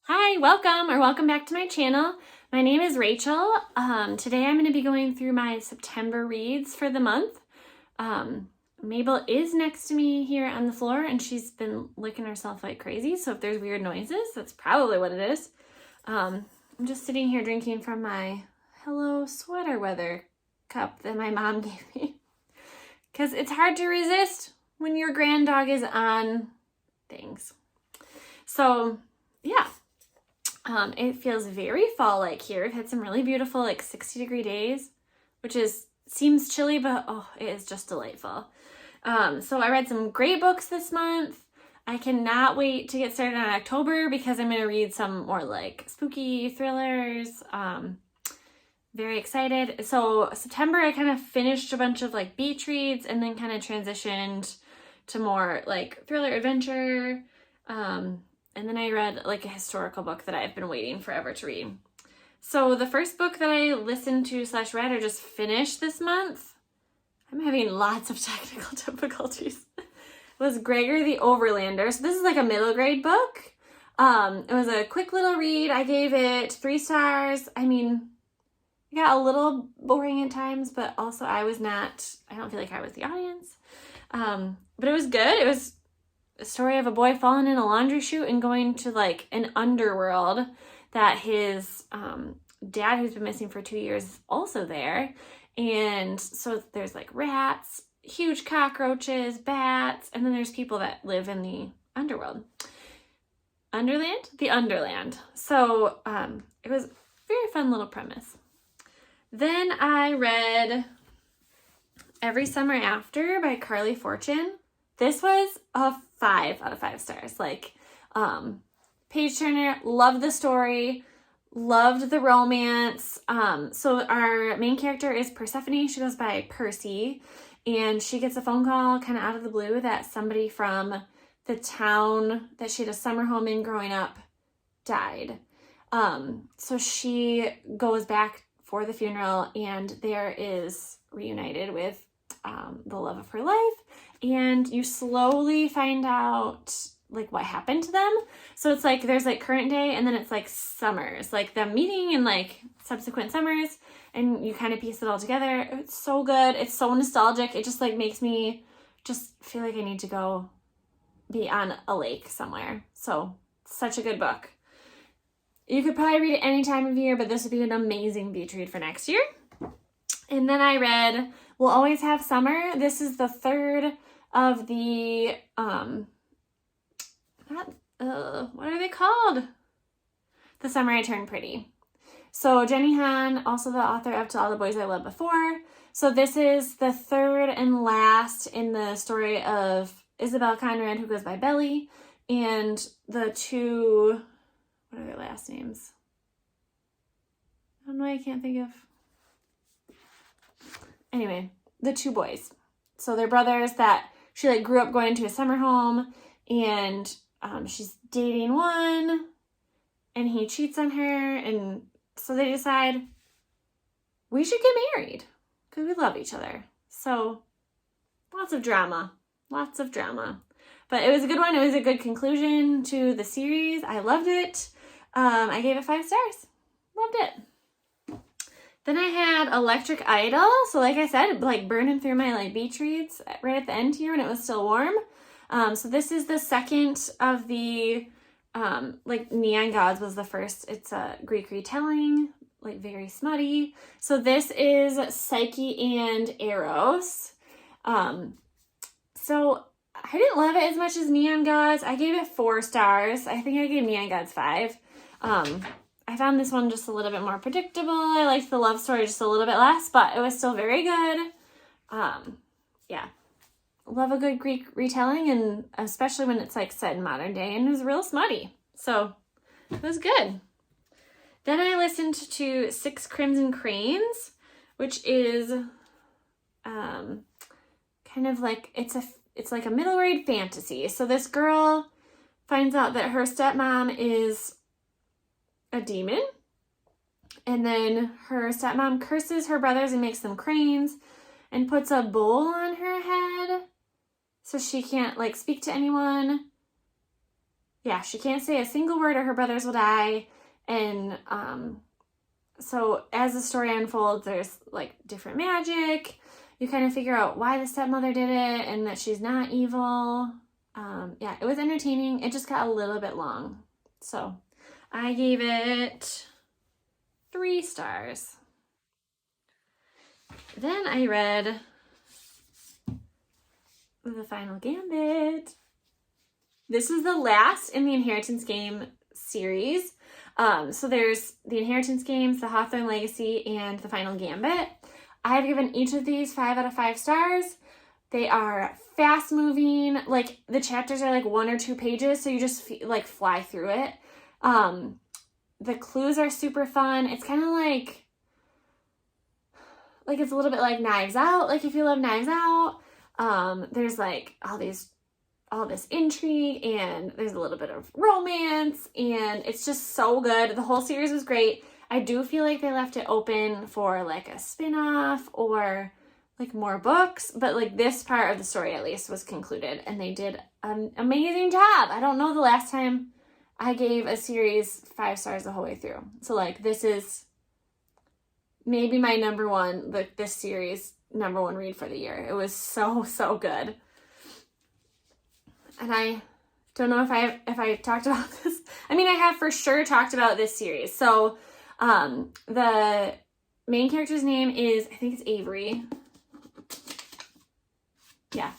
Hi, welcome back to my channel. My name is Rachel. Today I'm going to be going through my September reads for the month. Mabel is next to me here on the floor and she's been licking herself like crazy. So if there's weird noises, that's probably what it is. I'm just sitting here drinking from my Hello Sweater Weather cup that my mom gave me. Because it's hard to resist when your grand dog is on things. So yeah. It feels very fall-like here. We've had some really beautiful, 60-degree days, which seems chilly, but it is just delightful. So I read some great books this month. I cannot wait to get started on October because I'm going to read some more spooky thrillers. Very excited. So September, I kind of finished a bunch of beach reads and then kind of transitioned to more thriller adventure. And then I read a historical book that I've been waiting forever to read. So the first book that I listened to / read or just finished this month, I'm having lots of technical difficulties, was Gregor the Overlander. So this is a middle grade book. It was a quick little read. I gave it 3 stars. I mean, it got a little boring at times, but also I don't feel like I was the audience. But it was good. It was a story of a boy falling in a laundry chute and going to an underworld that his dad, who's been missing for 2 years, is also there. And so there's rats, huge cockroaches, bats, and then there's people that live in the underworld. The Underland. So it was a very fun little premise. Then I read Every Summer After by Carly Fortune. This was a 5 out of 5 stars. Page turner, loved the story, loved the romance. So our main character is Persephone. She goes by Percy, and she gets a phone call kind of out of the blue that somebody from the town that she had a summer home in growing up died. So she goes back for the funeral and there is reunited with the love of her life. And you slowly find out what happened to them. So it's there's current day and then it's summers, them meeting and subsequent summers, and you kind of piece it all together. It's so good. It's so nostalgic. It just makes me just feel like I need to go be on a lake somewhere. So such a good book. You could probably read it any time of year, but this would be an amazing beach read for next year. And then I read We'll Always Have Summer. This is the third of the, what are they called? The Summer I Turned Pretty. So Jenny Han, also the author of To All the Boys I Loved Before. So this is the third and last in the story of Isabel Conrad, who goes by Belly, and the two, what are their last names? I don't know, I can't think of. Anyway, the 2 boys. So they're brothers that she grew up going to a summer home, and she's dating one and he cheats on her, and so they decide we should get married because we love each other. So lots of drama. But it was a good one. It was a good conclusion to the series. I loved it. I gave it 5 stars. Loved it. Then I had Electric Idol. So like I said, burning through my beach reads right at the end here when it was still warm. So this is the second of the, Neon Gods was the first. It's a Greek retelling, very smutty. So this is Psyche and Eros. So I didn't love it as much as Neon Gods. I gave it 4 stars. I think I gave Neon Gods 5. I found this one just a little bit more predictable. I liked the love story just a little bit less, but it was still very good. Yeah. Love a good Greek retelling, and especially when it's set in modern day, and it was real smutty. So it was good. Then I listened to 6 Crimson Cranes, which is kind of it's a middle grade fantasy. So this girl finds out that her stepmom is a demon, and then her stepmom curses her brothers and makes them cranes and puts a bowl on her head so she can't speak to anyone. yeah, she can't say a single word or her brothers will die. And so as the story unfolds, there's like different magic. You kind of figure out why the stepmother did it and that she's not evil. Yeah, it was entertaining. It just got a little bit long. So I gave it 3 stars. Then I read The Final Gambit. This is the last in the Inheritance Game series. So there's the Inheritance Games, the Hawthorne Legacy, and the Final Gambit. I have given each of these 5 out of 5 stars. They are fast moving. Like the chapters are like 1 or 2 pages, so you just like fly through it. The clues are super fun. It's kind of like it's a little bit like Knives Out. Like if you love Knives Out, there's like all this intrigue and there's a little bit of romance and it's just so good. The whole series was great. I do feel like they left it open for like a spin-off or like more books, but like this part of the story at least was concluded and they did an amazing job. I don't know the last time I gave a series 5 stars the whole way through. So like this is maybe my number one, this series number 1 read for the year. It was so good. And I don't know if I talked about this. I mean, I have for sure talked about this series. So the main character's name is, I think it's Avery. Yeah,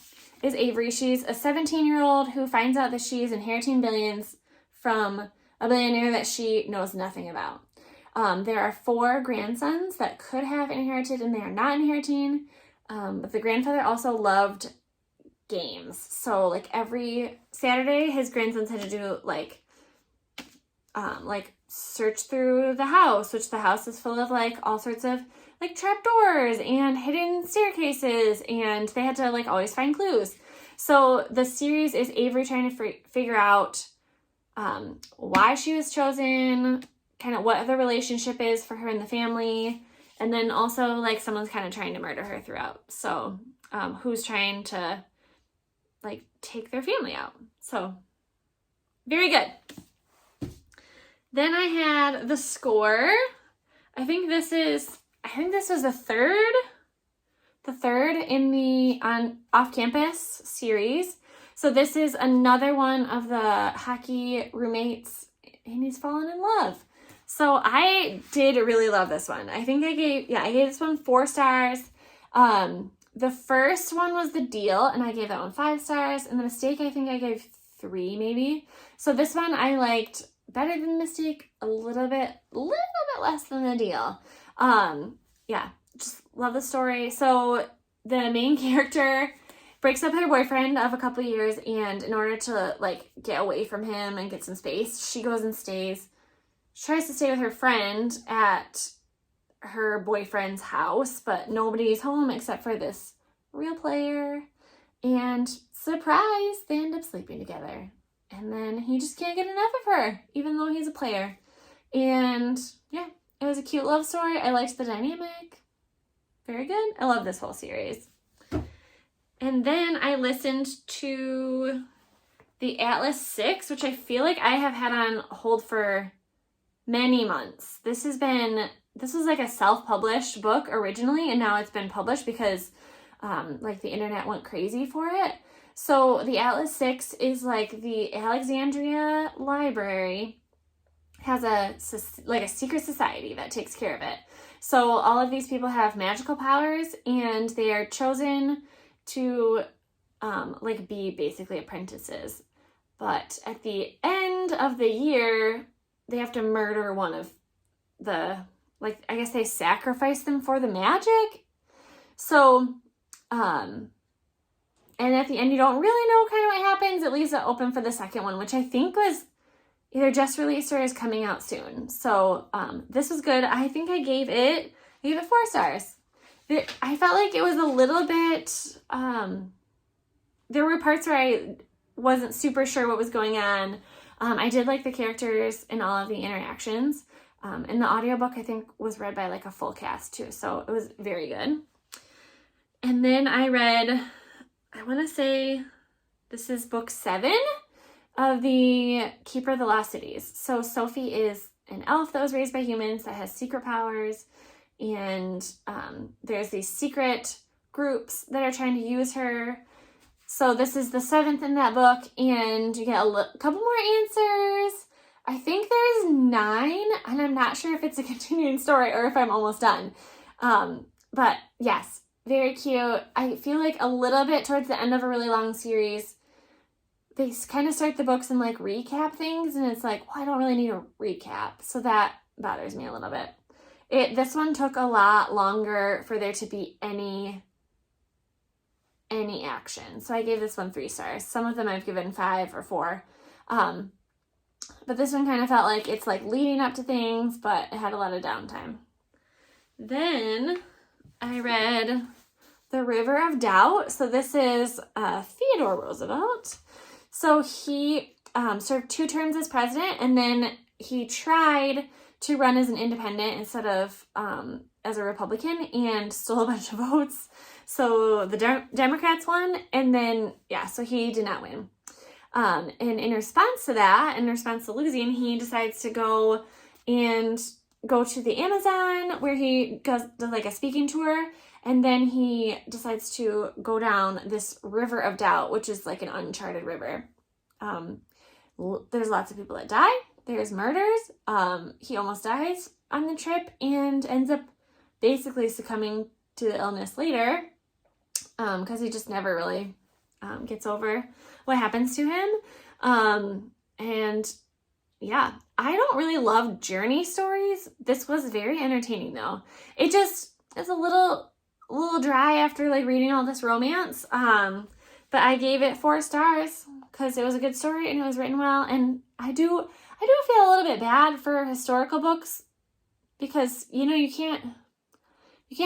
is Avery. She's a 17-year-old who finds out that she is inheriting billions from a billionaire that she knows nothing about. There are 4 grandsons that could have inherited and they are not inheriting. But the grandfather also loved games. So like every Saturday, his grandsons had to do like search through the house, which the house is full of like all sorts of like trapdoors and hidden staircases, and they had to like always find clues. So the series is Avery trying to figure out why she was chosen, kind of what the relationship is for her and the family, and then also like someone's kind of trying to murder her throughout. So who's trying to like take their family out. So very good. Then I had The Score. I think this was the third in the off-campus series. So this is another one of the hockey roommates and he's fallen in love. So I did really love this one. I think I gave this one 4 stars. The first one was The Deal and I gave that one 5 stars, and The Mistake I think I gave 3 maybe. So this one I liked better than The Mistake, a little bit less than The Deal. Yeah, just love the story. So the main character breaks up with her boyfriend of a couple years, and in order to like get away from him and get some space, she goes and tries to stay with her friend at her boyfriend's house, but nobody's home except for this real player, and surprise, they end up sleeping together. And then he just can't get enough of her, even though he's a player. And yeah, it was a cute love story. I liked the dynamic. Very good. I love this whole series. And then I listened to the Atlas 6, which I feel like I have had on hold for many months. This was like a self-published book originally, and now it's been published because like the internet went crazy for it. So the Atlas 6 is like the Alexandria Library has a secret society that takes care of it. So all of these people have magical powers, and they are chosen to like be basically apprentices. But at the end of the year, they have to murder one of the, like, I guess they sacrifice them for the magic. So, and at the end, you don't really know kind of what happens. It leaves it open for the second one, which I think was either just released or is coming out soon. So this was good. I think I gave it 4 stars. I felt like it was a little bit, there were parts where I wasn't super sure what was going on. I did like the characters and all of the interactions. And the audiobook, I think, was read by like a full cast too. So it was very good. And then I read, I want to say this is book 7 of the Keeper of the Lost Cities. So Sophie is an elf that was raised by humans that has secret powers, and there's these secret groups that are trying to use her. So this is the 7th in that book, and you get a couple more answers. I think there's 9, and I'm not sure if it's a continuing story or if I'm almost done. But yes, very cute. I feel like a little bit towards the end of a really long series, they kind of start the books and like recap things, and it's like, well, I don't really need a recap. So that bothers me a little bit. This one took a lot longer for there to be any action. So I gave this one 3 stars. Some of them I've given 5 or 4. But this one kind of felt like it's like leading up to things, but it had a lot of downtime. Then I read The River of Doubt. So this is Theodore Roosevelt. So he served 2 terms as president, and then he tried to run as an independent instead of as a Republican, and stole a bunch of votes. So the Democrats won, and then, so he did not win. And in response to that, in response to losing, he decides to go to the Amazon, where he does like a speaking tour, and then he decides to go down this river of doubt, which is like an uncharted river. There's lots of people that die. There's murders. He almost dies on the trip and ends up basically succumbing to the illness later, because he just never really gets over what happens to him. And yeah, I don't really love journey stories. This was very entertaining though. It just is a little dry after like reading all this romance. But I gave it 4 stars because it was a good story and it was written well. And I do feel a little bit bad for historical books, because you can't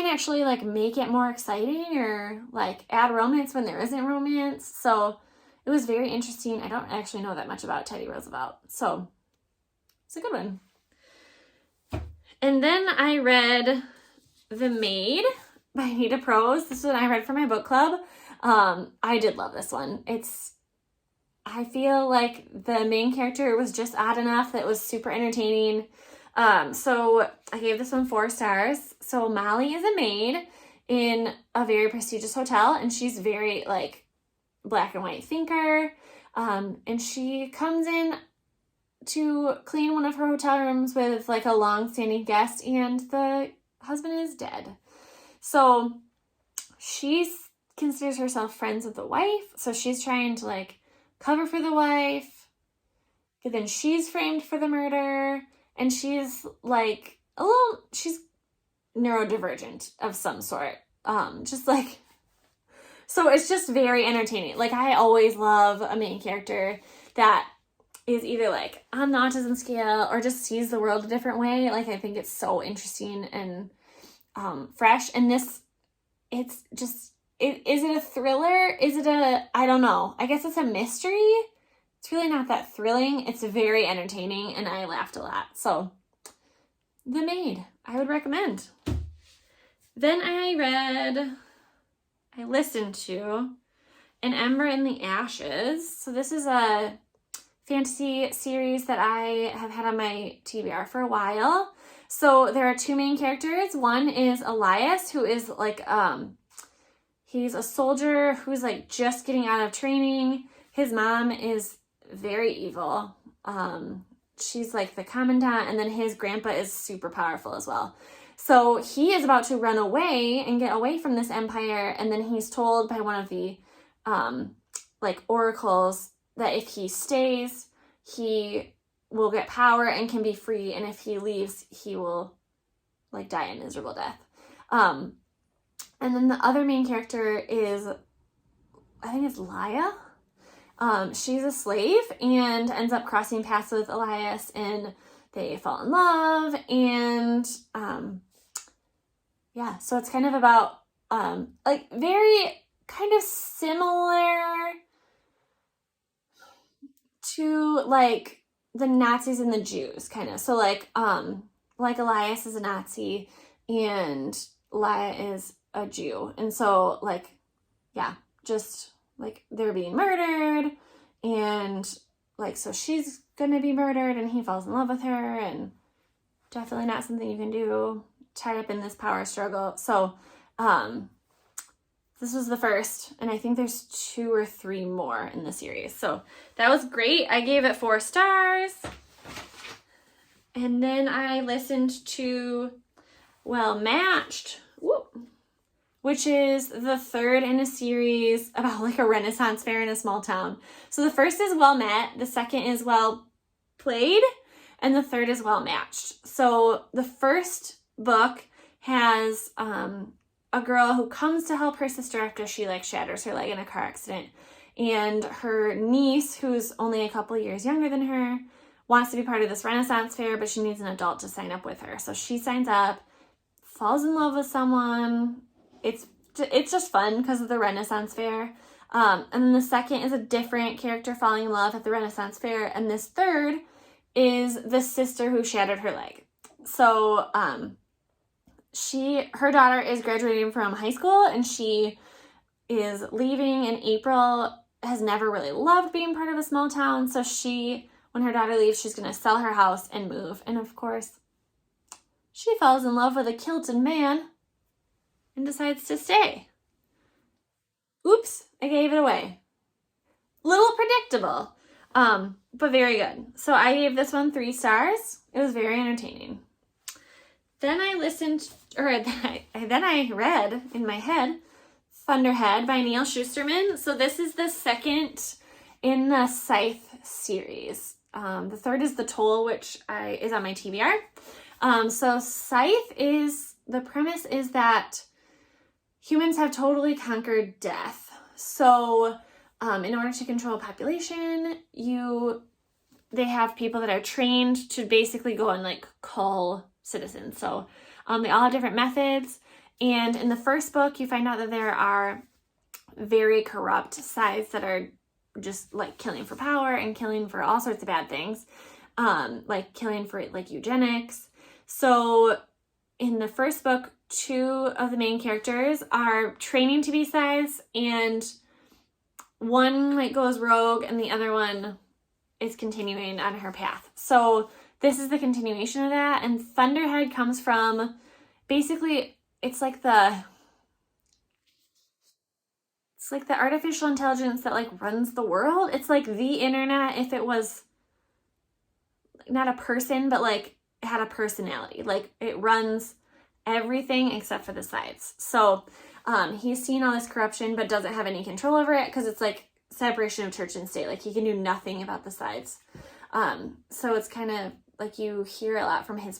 actually like make it more exciting or like add romance when there isn't romance. So it was very interesting. I don't actually know that much about Teddy Roosevelt, so it's a good one. And then I read The Maid by Anita Prose. This is what I read for my book club. I did love this one. I feel like the main character was just odd enough that it was super entertaining. So I gave this one 4 stars. So Molly is a maid in a very prestigious hotel, and she's very like black and white thinker. And she comes in to clean one of her hotel rooms with like a long-standing guest, and the husband is dead. So she considers herself friends with the wife. So she's trying to like cover for the wife, but then she's framed for the murder, and she's like she's neurodivergent of some sort. So it's just very entertaining. Like, I always love a main character that is either like on the autism scale or just sees the world a different way. Like, I think it's so interesting and fresh. And this, is it a thriller? I don't know. I guess it's a mystery. It's really not that thrilling. It's very entertaining, and I laughed a lot. So, The Maid, I would recommend. Then I listened to An Ember in the Ashes. So this is a fantasy series that I have had on my TBR for a while. So there are 2 main characters. One is Elias, who is like, he's a soldier who's like just getting out of training. His mom is very evil. She's like the commandant, and then his grandpa is super powerful as well. So he is about to run away and get away from this empire, and then he's told by one of the like oracles that if he stays, he will get power and can be free, and if he leaves, he will like die a miserable death. And then the other main character is, I think it's Laya. She's a slave and ends up crossing paths with Elias, and they fall in love. And so it's kind of about like very kind of similar to like the Nazis and the Jews, kind of. So like Elias is a Nazi and Laya is a Jew, and so like just like they're being murdered, and like, so she's gonna be murdered and he falls in love with her, and definitely not something you can do tied up in this power struggle. So this was the first, and I think there's 2 or 3 more in the series. So that was great. I gave it 4 stars. And then I listened to Well Matched, which is the 3rd in a series about like a Renaissance fair in a small town. So the first is Well Met, the second is Well Played, and the 3rd is Well Matched. So the first book has a girl who comes to help her sister after she like shatters her leg in a car accident. And her niece, who's only a couple years younger than her, wants to be part of this Renaissance fair, but she needs an adult to sign up with her. So she signs up, falls in love with someone. It's just fun because of the Renaissance fair. And then the second is a different character falling in love at the Renaissance fair. And this 3rd is the sister who shattered her leg. So her daughter is graduating from high school, and she is leaving in April, has never really loved being part of a small town. So when her daughter leaves, she's going to sell her house and move. And of course, she falls in love with a kilted man and decides to stay. Oops, I gave it away. Little predictable, but very good. So I gave this one 3 stars. It was very entertaining. Then I read in my head Thunderhead by Neal Shusterman. So this is the 2nd in the Scythe series. The 3rd is The Toll, which is on my TBR. So Scythe the premise is that humans have totally conquered death. So in order to control a population, they have people that are trained to basically go and like cull citizens. So they all have different methods. And in the first book, you find out that there are very corrupt scythes that are just like killing for power and killing for all sorts of bad things, like killing for like eugenics. So in the first book, 2 of the main characters are training to be scythes, and one like goes rogue and the other one is continuing on her path. So this is the continuation of that. And Thunderhead comes from, basically, it's like the artificial intelligence that like runs the world. It's like the internet if it was not a person, but like it had a personality. Like it runs everything except for the sides. So he's seen all this corruption but doesn't have any control over it because it's like separation of church and state. Like he can do nothing about the sides. So it's kind of like you hear a lot from his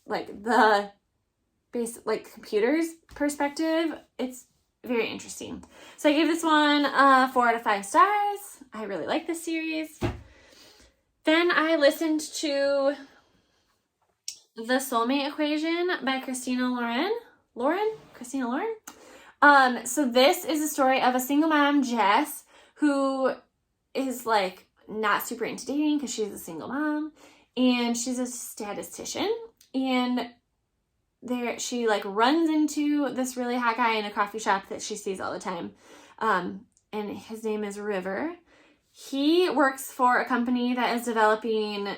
the basic like computer's perspective. It's very interesting. So I gave this one 4 out of 5 stars. I really like this series. Then I listened to The Soulmate Equation by Christina Lauren. So this is a story of a single mom, Jess, who is like not super into dating because she's a single mom, and she's a statistician, and she like runs into this really hot guy in a coffee shop that she sees all the time. And his name is River. He works for a company that is developing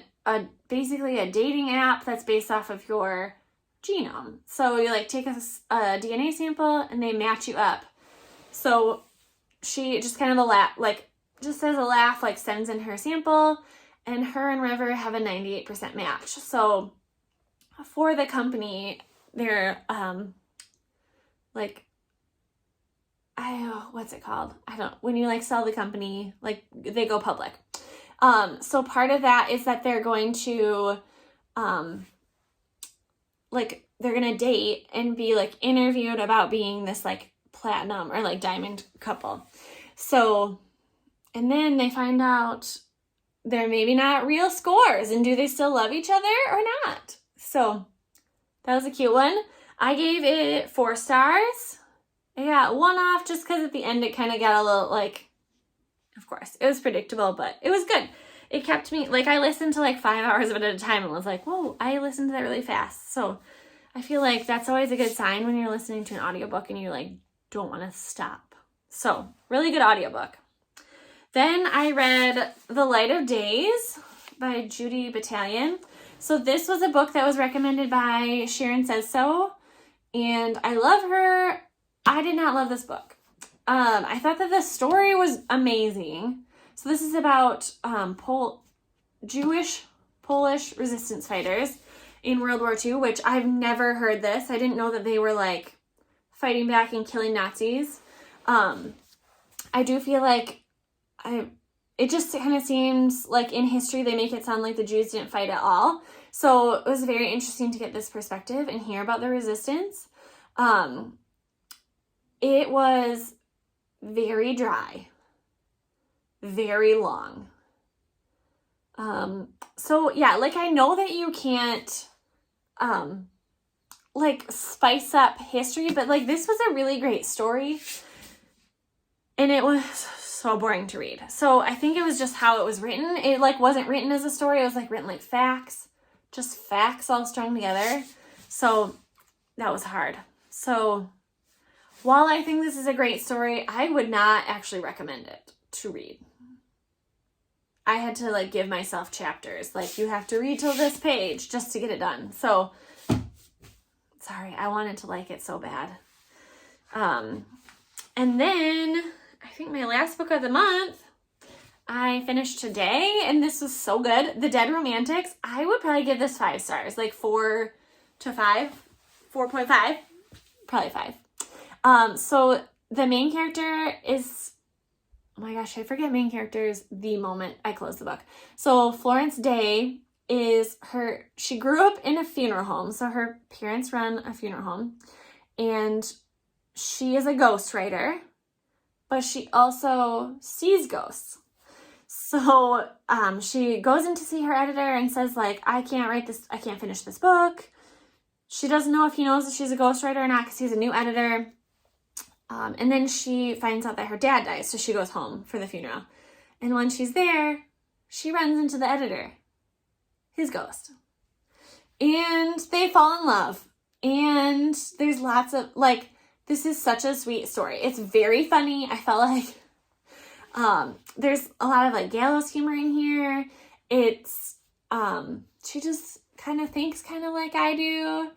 basically a dating app that's based off of your genome. So you like take a DNA sample and they match you up. So she just kind of says a laugh, like sends in her sample, and her and River have a 98% match. So for the company, they're what's it called? When you like sell the company, like they go public. So part of that is that they're going to they're going to date and be like interviewed about being this like platinum or like diamond couple. So, and then they find out they're maybe not real scores, and do they still love each other or not? So that was a cute one. I gave it 4 stars. I got 1 off just because at the end it kind of got a little like, of course, it was predictable, but it was good. It kept me, like I listened to like 5 hours of it at a time and was like, whoa, I listened to that really fast. So I feel like that's always a good sign when you're listening to an audiobook and you like don't want to stop. So really good audiobook. Then I read The Light of Days by Judy Battalion. So this was a book that was recommended by Sharon Says So, and I love her. I did not love this book. I thought that the story was amazing. So this is about Jewish Polish resistance fighters in World War II, which I've never heard this. I didn't know that they were like fighting back and killing Nazis. I do feel like it just kind of seems like in history they make it sound like the Jews didn't fight at all. So it was very interesting to get this perspective and hear about the resistance. It was very dry, very long. So yeah, like I know that you can't like spice up history, but like this was a really great story, and it was so boring to read. So I think it was just how it was written. It like wasn't written as a story. It was like written like facts, just facts all strung together. So that was hard. So while I think this is a great story, I would not actually recommend it to read. I had to like give myself chapters. Like you have to read till this page just to get it done. So sorry, I wanted to like it so bad. And then I think my last book of the month, I finished today, and this was so good. The Dead Romantics. I would probably give this 5 stars, like 4 to 5, 4.5, probably 5. So the main character is, oh my gosh, I forget main characters the moment I close the book. So Florence Day is she grew up in a funeral home. So her parents run a funeral home, and she is a ghostwriter, but she also sees ghosts. So she goes in to see her editor and says like, I can't finish this book. She doesn't know if he knows that she's a ghostwriter or not because he's a new editor. And then she finds out that her dad dies, so she goes home for the funeral. And when she's there, she runs into the editor, his ghost. And they fall in love. And there's lots of, like, this is such a sweet story. It's very funny. I felt like there's a lot of, like, gallows humor in here. It's, she just kind of thinks kind of like I do,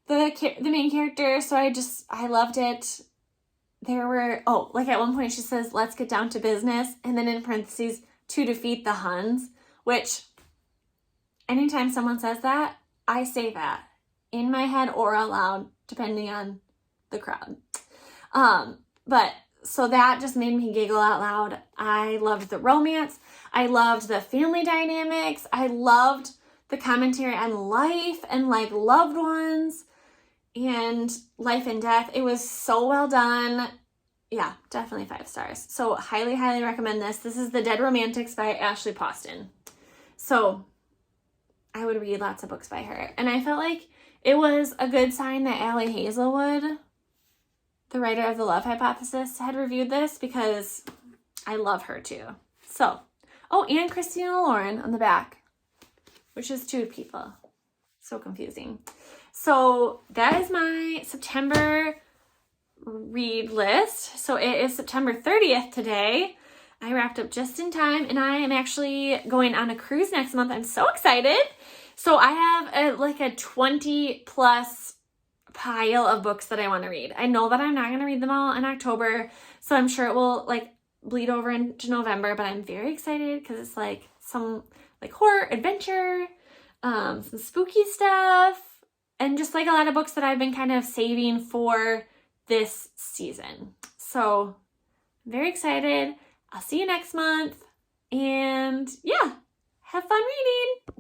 the main character. So I loved it. There were, like at one point she says, let's get down to business. And then in parentheses, to defeat the Huns, which anytime someone says that, I say that in my head or out loud, depending on the crowd. But so that just made me giggle out loud. I loved the romance. I loved the family dynamics. I loved the commentary on life and like loved ones and life and death. It was so well done. Yeah, definitely 5 stars. So highly, highly recommend this. This is The Dead Romantics by Ashley Poston. So I would read lots of books by her. And I felt like it was a good sign that Allie Hazelwood, the writer of The Love Hypothesis, had reviewed this because I love her too. So, and Christina Lauren on the back, which is 2 people. So confusing. So that is my September read list. So it is September 30th today. I wrapped up just in time, and I am actually going on a cruise next month. I'm so excited. So I have a 20 plus pile of books that I want to read. I know that I'm not going to read them all in October, so I'm sure it will like bleed over into November, but I'm very excited because it's like some like horror, adventure, some spooky stuff, and just like a lot of books that I've been kind of saving for this season. So I'm very excited. I'll see you next month, and yeah, have fun reading.